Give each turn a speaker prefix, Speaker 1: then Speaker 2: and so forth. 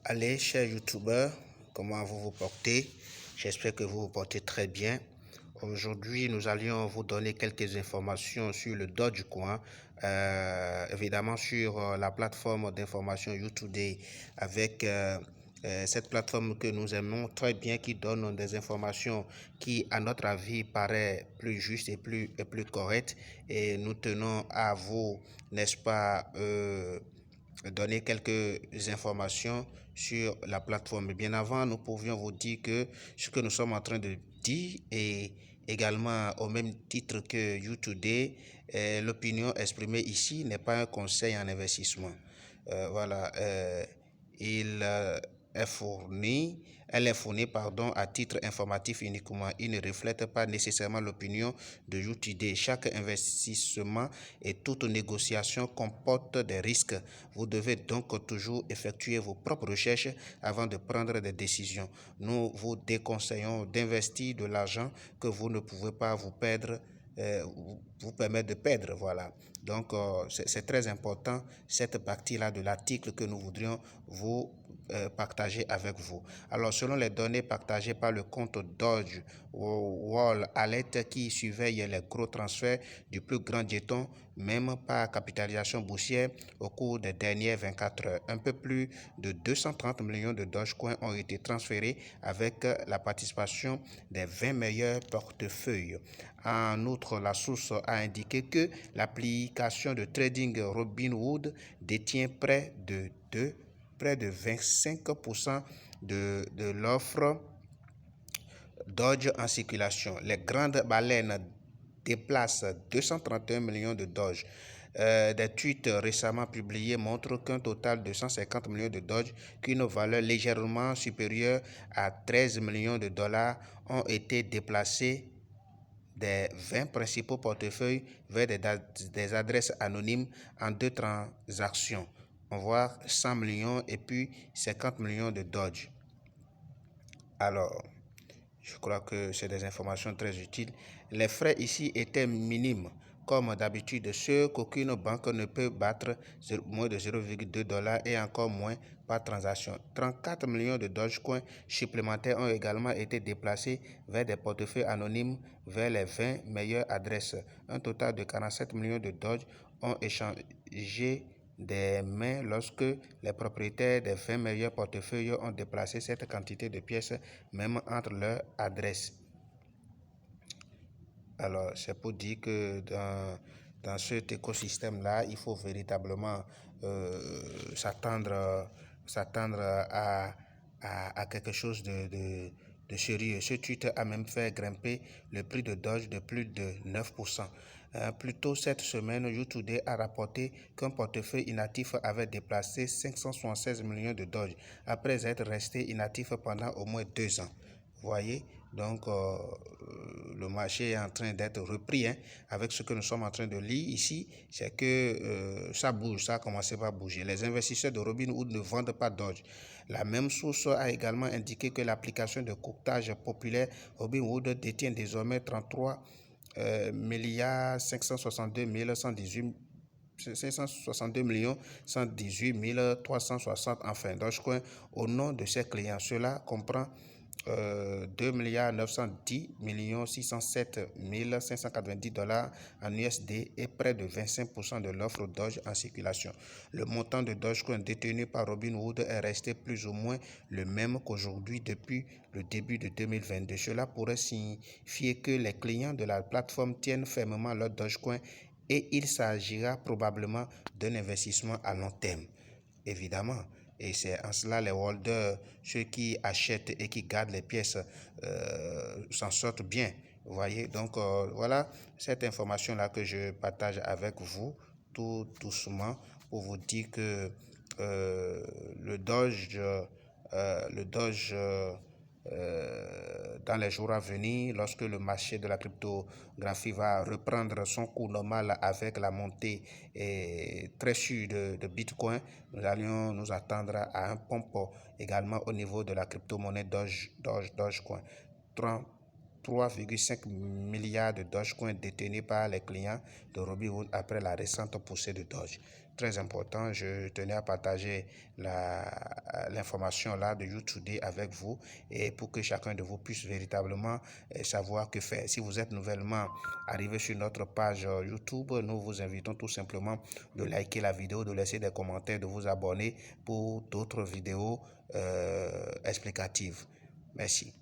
Speaker 1: Allez, chers youtubeurs, comment vous vous portez? J'espère que vous vous portez très bien. Aujourd'hui, nous allions vous donner quelques informations sur le Dogecoin, évidemment sur la plateforme d'information YouToday, avec cette plateforme que nous aimons très bien, qui donne des informations qui, à notre avis, paraît plus juste et plus correctes. Et nous tenons à vous, n'est-ce pas, donner quelques informations sur la plateforme. Bien avant, nous pouvions vous dire que ce que nous sommes en train de dire est également au même titre que YouToday, l'opinion exprimée ici n'est pas un conseil en investissement. Voilà, elle est fournie à titre informatif uniquement. Il ne reflète pas nécessairement l'opinion de YouToday. Chaque investissement et toute négociation comporte des risques. Vous devez donc toujours effectuer vos propres recherches avant de prendre des décisions. Nous vous déconseillons d'investir de l'argent que vous ne pouvez pas vous permettre de perdre. Voilà. Donc, c'est très important, cette partie-là de l'article que nous voudrions vous partager avec vous. Alors, selon les données partagées par le compte Doge Wallet qui surveille les gros transferts du plus grand jeton, même par capitalisation boursière, au cours des dernières 24 heures, un peu plus de 230 millions de Dogecoin ont été transférés avec la participation des 20 meilleurs portefeuilles. En outre, la source a indiqué que l'application de trading Robinhood détient près de 25% de l'offre Doge en circulation. Les grandes baleines déplacent 231 millions de Doge. Des tweets récemment publiés montrent qu'un total de 150 millions de Doge, qu'une valeur légèrement supérieure à 13 millions de dollars, ont été déplacés des 20 principaux portefeuilles vers des adresses anonymes en 2 transactions. On voit 100 millions et puis 50 millions de Doge. Alors, je crois que c'est des informations très utiles. Les frais ici étaient minimes. Comme d'habitude, ceux qu'aucune banque ne peut battre, moins de 0,2 $ et encore moins par transaction. 34 millions de Dogecoin supplémentaires ont également été déplacés vers des portefeuilles anonymes vers les 20 meilleures adresses. Un total de 47 millions de Doge ont échangé des mains lorsque les propriétaires des 20 meilleurs portefeuilles ont déplacé cette quantité de pièces même entre leurs adresses. Alors, c'est pour dire que dans cet écosystème-là, il faut véritablement s'attendre à quelque chose de sérieux. Ce tweet a même fait grimper le prix de Doge de plus de 9%. Plus tôt cette semaine, YouToday a rapporté qu'un portefeuille inactif avait déplacé 576 millions de Doge après être resté inactif pendant au moins 2 ans. Vous voyez, donc le marché est en train d'être repris, avec ce que nous sommes en train de lire ici, c'est que ça bouge, ça a commencé par bouger. Les investisseurs de Robinhood ne vendent pas Doge. La même source a également indiqué que l'application de courtage populaire Robinhood détient désormais 33 milliards 562 118 360 enfin Dogecoin au nom de ses clients. Cela comprend 2 milliards 910 607 590 $ en USD et près de 25% de l'offre Doge en circulation. Le montant de Dogecoin détenu par Robinhood est resté plus ou moins le même qu'aujourd'hui depuis le début de 2022. Cela pourrait signifier que les clients de la plateforme tiennent fermement leur Dogecoin et il s'agira probablement d'un investissement à long terme. Évidemment. Et c'est en cela les holders, ceux qui achètent et qui gardent les pièces, s'en sortent bien. Vous voyez, donc voilà cette information-là que je partage avec vous tout doucement pour vous dire que le Doge dans les jours à venir, lorsque le marché de la cryptographie va reprendre son cours normal avec la montée très sûre de Bitcoin, nous allons nous attendre à un pompe également au niveau de la crypto-monnaie Dogecoin. 3,5 milliards de Dogecoin détenus par les clients de Robinhood après la récente poussée de Doge. très important. Je tenais à partager l'information là de YouTube avec vous et pour que chacun de vous puisse véritablement savoir que faire. Si vous êtes nouvellement arrivé sur notre page YouTube, nous vous invitons tout simplement de liker la vidéo, de laisser des commentaires, de vous abonner pour d'autres vidéos explicatives. Merci.